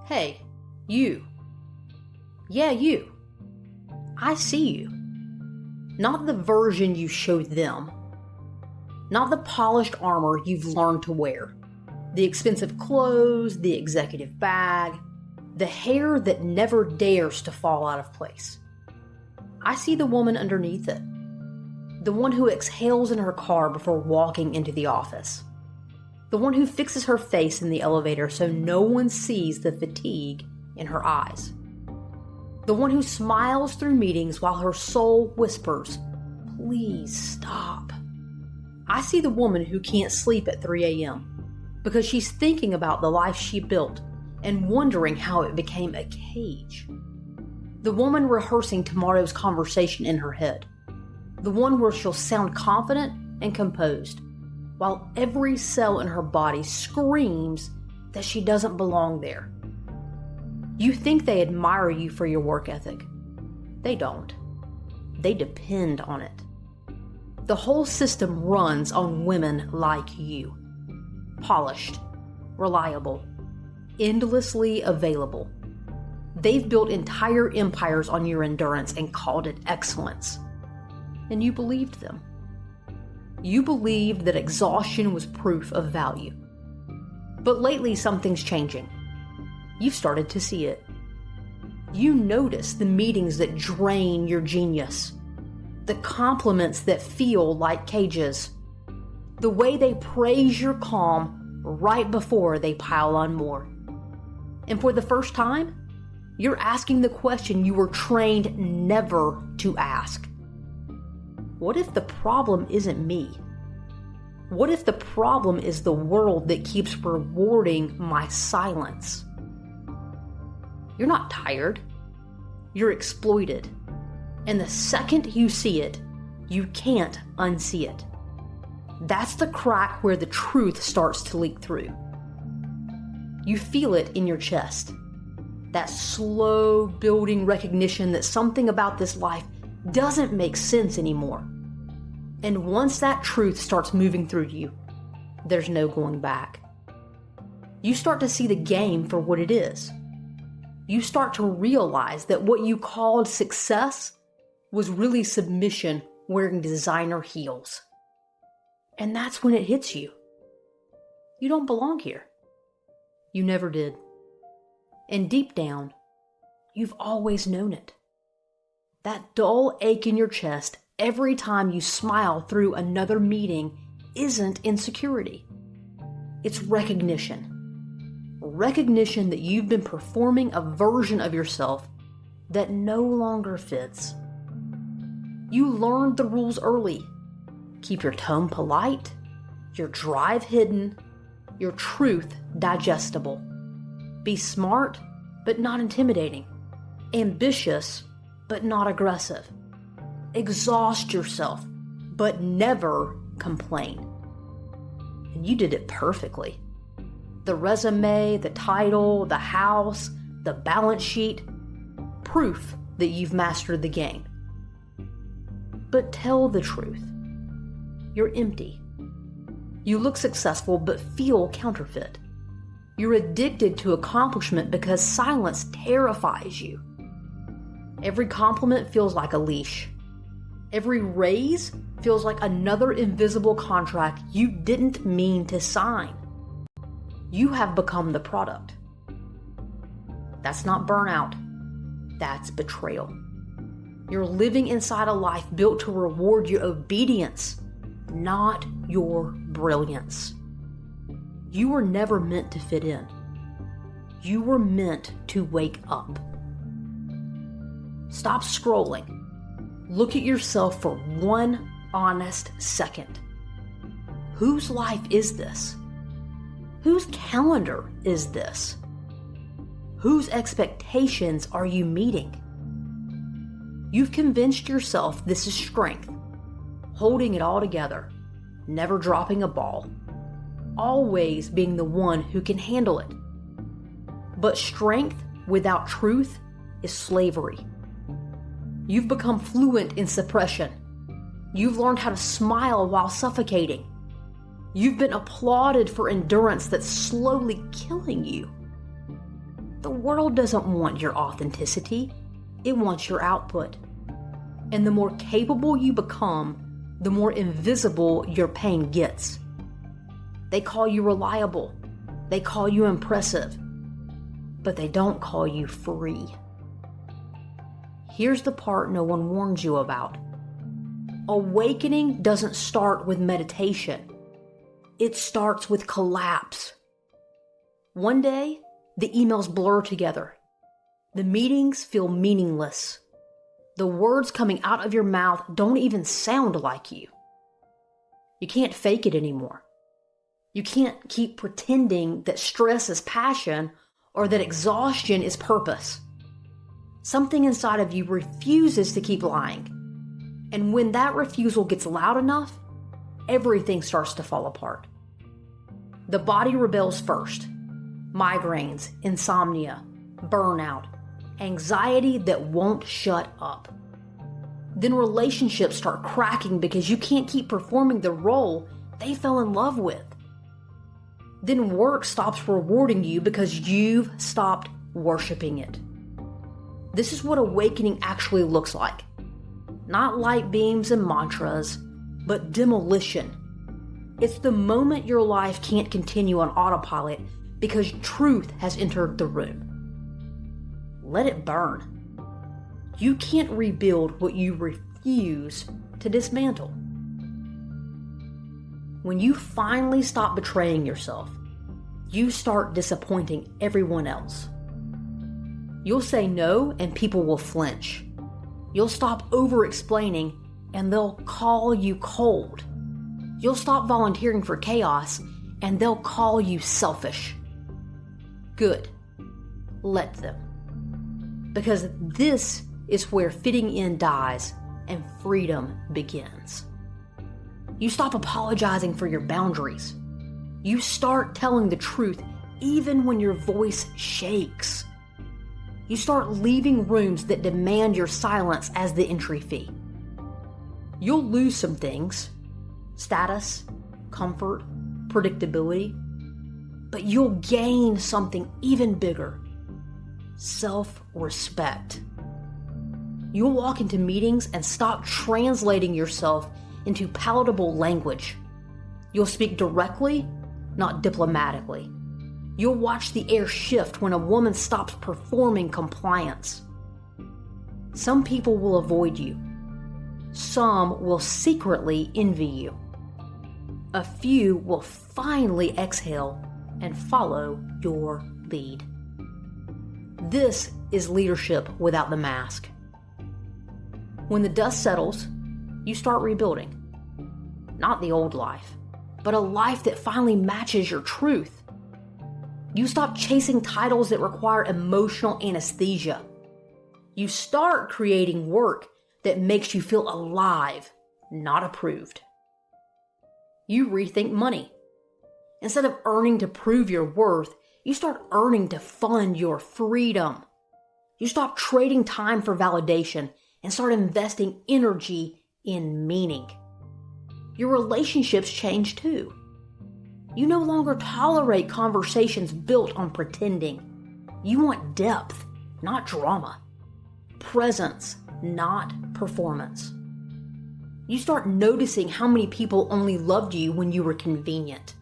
Hey, you. Yeah, you. I see you. Not the version you showed them. Not the polished armor you've learned to wear. The expensive clothes, the executive bag, the hair that never dares to fall out of place. I see the woman underneath it. The one who exhales in her car before walking into the office. The one who fixes her face in the elevator so no one sees the fatigue in her eyes. The one who smiles through meetings while her soul whispers, "Please stop." I see the woman who can't sleep at 3 a.m. because she's thinking about the life she built and wondering how it became a cage. The woman rehearsing tomorrow's conversation in her head. The one where she'll sound confident and composed, while every cell in her body screams that she doesn't belong there. You think they admire you for your work ethic. They don't. They depend on it. The whole system runs on women like you. Polished, reliable, endlessly available. They've built entire empires on your endurance and called it excellence. And you believed them. You believed that exhaustion was proof of value. But lately something's changing. You've started to see it. You notice the meetings that drain your genius. The compliments that feel like cages. The way they praise your calm right before they pile on more. And for the first time, you're asking the question you were trained never to ask. What if the problem isn't me? What if the problem is the world that keeps rewarding my silence? You're not tired. You're exploited. And the second you see it, you can't unsee it. That's the crack where the truth starts to leak through. You feel it in your chest. That slow building recognition that something about this life doesn't make sense anymore. And once that truth starts moving through you, there's no going back. You start to see the game for what it is. You start to realize that what you called success was really submission wearing designer heels. And that's when it hits you. You don't belong here. You never did. And deep down, you've always known it. That dull ache in your chest every time you smile through another meeting isn't insecurity. It's recognition. Recognition that you've been performing a version of yourself that no longer fits. You learned the rules early. Keep your tone polite, your drive hidden, your truth digestible. Be smart, but not intimidating. Ambitious, but not aggressive. Exhaust yourself, but never complain. And you did it perfectly. The resume, the title, the house, the balance sheet, proof that you've mastered the game. But tell the truth. You're empty. You look successful but feel counterfeit. You're addicted to accomplishment because silence terrifies you. Every compliment feels like a leash. Every raise feels like another invisible contract you didn't mean to sign. You have become the product. That's not burnout. That's betrayal. You're living inside a life built to reward your obedience, not your brilliance. You were never meant to fit in. You were meant to wake up. Stop scrolling. Look at yourself for one honest second. Whose life is this? Whose calendar is this? Whose expectations are you meeting? You've convinced yourself this is strength, holding it all together, never dropping a ball, always being the one who can handle it. But strength without truth is slavery. You've become fluent in suppression. You've learned how to smile while suffocating. You've been applauded for endurance that's slowly killing you. The world doesn't want your authenticity. It wants your output. And the more capable you become, the more invisible your pain gets. They call you reliable. They call you impressive. But they don't call you free. Here's the part no one warns you about. Awakening doesn't start with meditation. It starts with collapse. One day, the emails blur together. The meetings feel meaningless. The words coming out of your mouth don't even sound like you. You can't fake it anymore. You can't keep pretending that stress is passion or that exhaustion is purpose. Something inside of you refuses to keep lying. And when that refusal gets loud enough, everything starts to fall apart. The body rebels first. Migraines, insomnia, burnout, anxiety that won't shut up. Then relationships start cracking because you can't keep performing the role they fell in love with. Then work stops rewarding you because you've stopped worshiping it. This is what awakening actually looks like. Not light beams and mantras, but demolition. It's the moment your life can't continue on autopilot because truth has entered the room. Let it burn. You can't rebuild what you refuse to dismantle. When you finally stop betraying yourself, you start disappointing everyone else. You'll say no and people will flinch. You'll stop over-explaining and they'll call you cold. You'll stop volunteering for chaos and they'll call you selfish. Good. Let them. Because this is where fitting in dies and freedom begins. You stop apologizing for your boundaries. You start telling the truth even when your voice shakes. You start leaving rooms that demand your silence as the entry fee. You'll lose some things: status, comfort, predictability. But you'll gain something even bigger: self-respect. You'll walk into meetings and stop translating yourself into palatable language. You'll speak directly, not diplomatically. You'll watch the air shift when a woman stops performing compliance. Some people will avoid you. Some will secretly envy you. A few will finally exhale and follow your lead. This is leadership without the mask. When the dust settles, you start rebuilding. Not the old life, but a life that finally matches your truth. You stop chasing titles that require emotional anesthesia. You start creating work that makes you feel alive, not approved. You rethink money. Instead of earning to prove your worth, you start earning to fund your freedom. You stop trading time for validation and start investing energy in meaning. Your relationships change too. You no longer tolerate conversations built on pretending. You want depth, not drama. Presence, not performance. You start noticing how many people only loved you when you were convenient.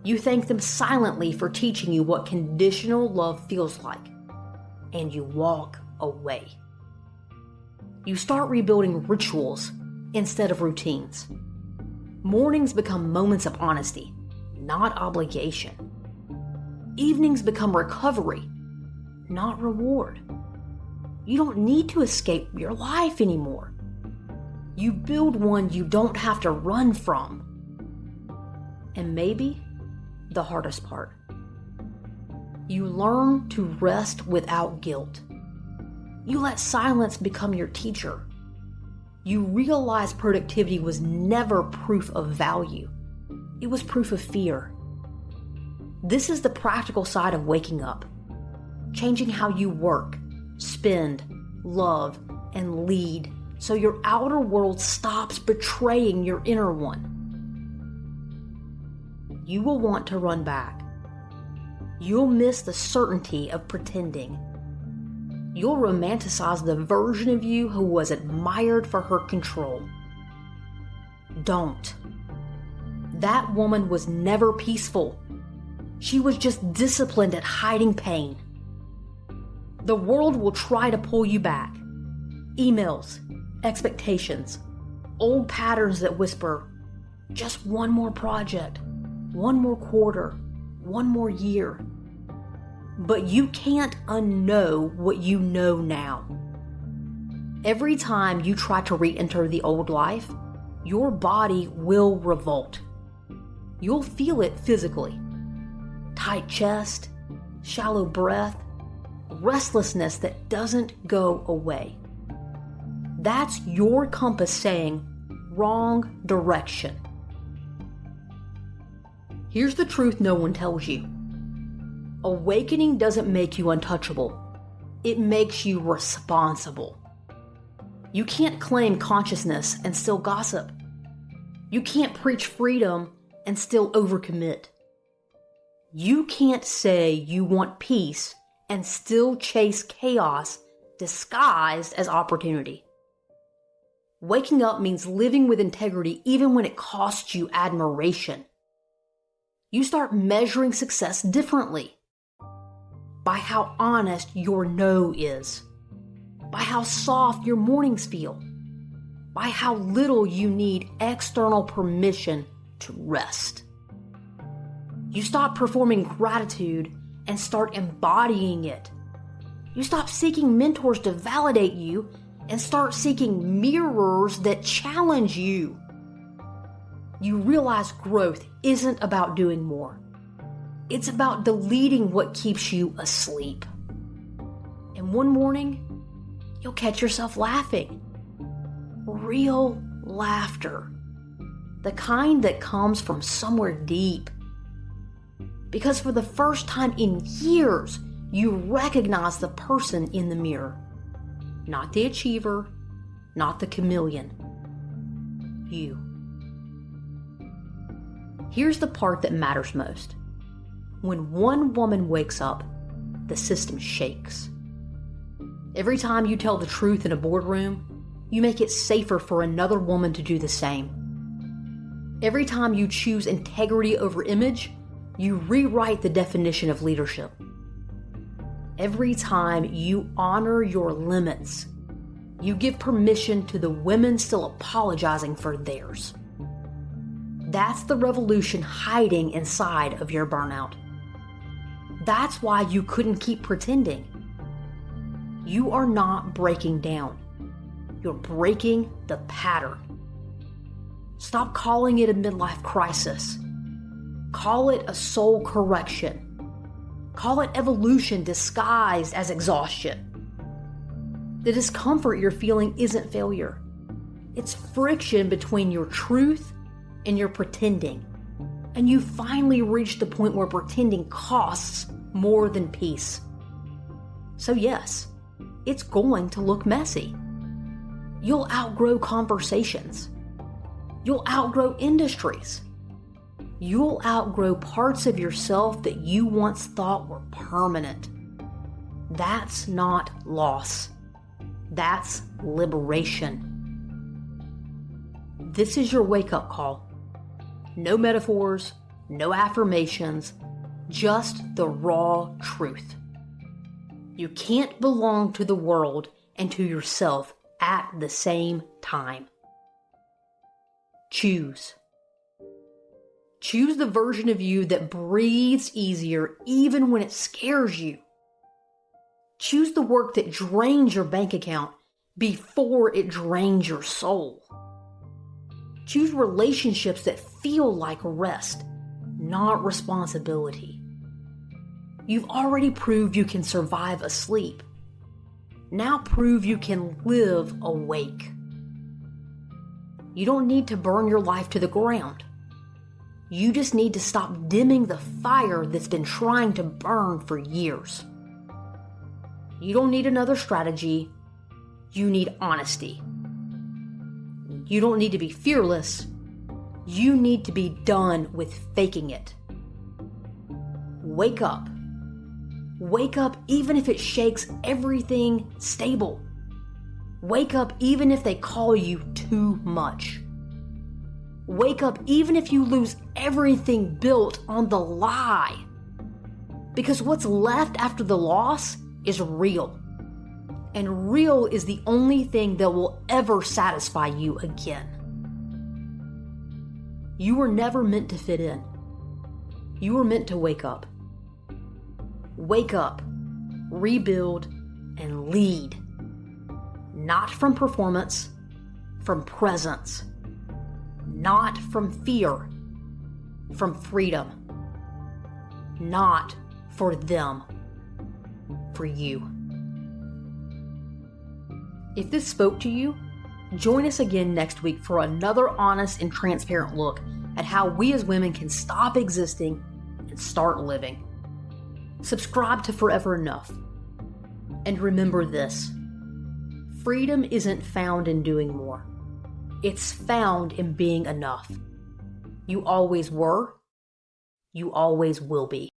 You thank them silently for teaching you what conditional love feels like, and you walk away. You start rebuilding rituals instead of routines. Mornings become moments of honesty, not obligation. Evenings become recovery, not reward. You don't need to escape your life anymore. You build one you don't have to run from. And maybe the hardest part, you learn to rest without guilt. You let silence become your teacher. You realize productivity was never proof of value. It was proof of fear. This is the practical side of waking up. Changing how you work, spend, love, and lead so your outer world stops betraying your inner one. You will want to run back. You'll miss the certainty of pretending. You'll romanticize the version of you who was admired for her control. Don't. That woman was never peaceful. She was just disciplined at hiding pain. The world will try to pull you back. Emails, expectations, old patterns that whisper, just one more project, one more quarter, one more year. But you can't unknow what you know now. Every time you try to re-enter the old life, your body will revolt. You'll feel it physically. Tight chest, shallow breath, restlessness that doesn't go away. That's your compass saying, wrong direction. Here's the truth no one tells you. Awakening doesn't make you untouchable. It makes you responsible. You can't claim consciousness and still gossip. You can't preach freedom and still overcommit. You can't say you want peace and still chase chaos disguised as opportunity. Waking up means living with integrity even when it costs you admiration. You start measuring success differently. By how honest your no is. By how soft your mornings feel. By how little you need external permission to rest. You stop performing gratitude and start embodying it. You stop seeking mentors to validate you and start seeking mirrors that challenge you. You realize growth isn't about doing more. It's about deleting what keeps you asleep. And one morning, you'll catch yourself laughing. Real laughter. The kind that comes from somewhere deep. Because for the first time in years, you recognize the person in the mirror. Not the achiever, not the chameleon. You. Here's the part that matters most. When one woman wakes up, the system shakes. Every time you tell the truth in a boardroom, you make it safer for another woman to do the same. Every time you choose integrity over image, you rewrite the definition of leadership. Every time you honor your limits, you give permission to the women still apologizing for theirs. That's the revolution hiding inside of your burnout. That's why you couldn't keep pretending. You are not breaking down. You're breaking the pattern. Stop calling it a midlife crisis. Call it a soul correction. Call it evolution disguised as exhaustion. The discomfort you're feeling isn't failure. It's friction between your truth and your pretending. And you finally reached the point where pretending costs more than peace. So yes, it's going to look messy. You'll outgrow conversations. You'll outgrow industries. You'll outgrow parts of yourself that you once thought were permanent. That's not loss. That's liberation. This is your wake-up call. No metaphors, no affirmations, just the raw truth. You can't belong to the world and to yourself at the same time. Choose. Choose the version of you that breathes easier even when it scares you. Choose the work that drains your bank account before it drains your soul. Choose relationships that feel like rest, not responsibility. You've already proved you can survive asleep. Now prove you can live awake. You don't need to burn your life to the ground. You just need to stop dimming the fire that's been trying to burn for years. You don't need another strategy. You need honesty. You don't need to be fearless. You need to be done with faking it. Wake up Wake up even if it shakes everything stable. Wake up even if they call you too much. Wake up even if you lose everything built on the lie. Because what's left after the loss is real. And real is the only thing that will ever satisfy you again. You were never meant to fit in. You were meant to wake up. Wake up, rebuild, and lead. Not from performance, from presence. Not from fear, from freedom. Not for them, for you. If this spoke to you, join us again next week for another honest and transparent look at how we as women can stop existing and start living. Subscribe to Forever Enough. And remember this: freedom isn't found in doing more. It's found in being enough. You always were. You always will be.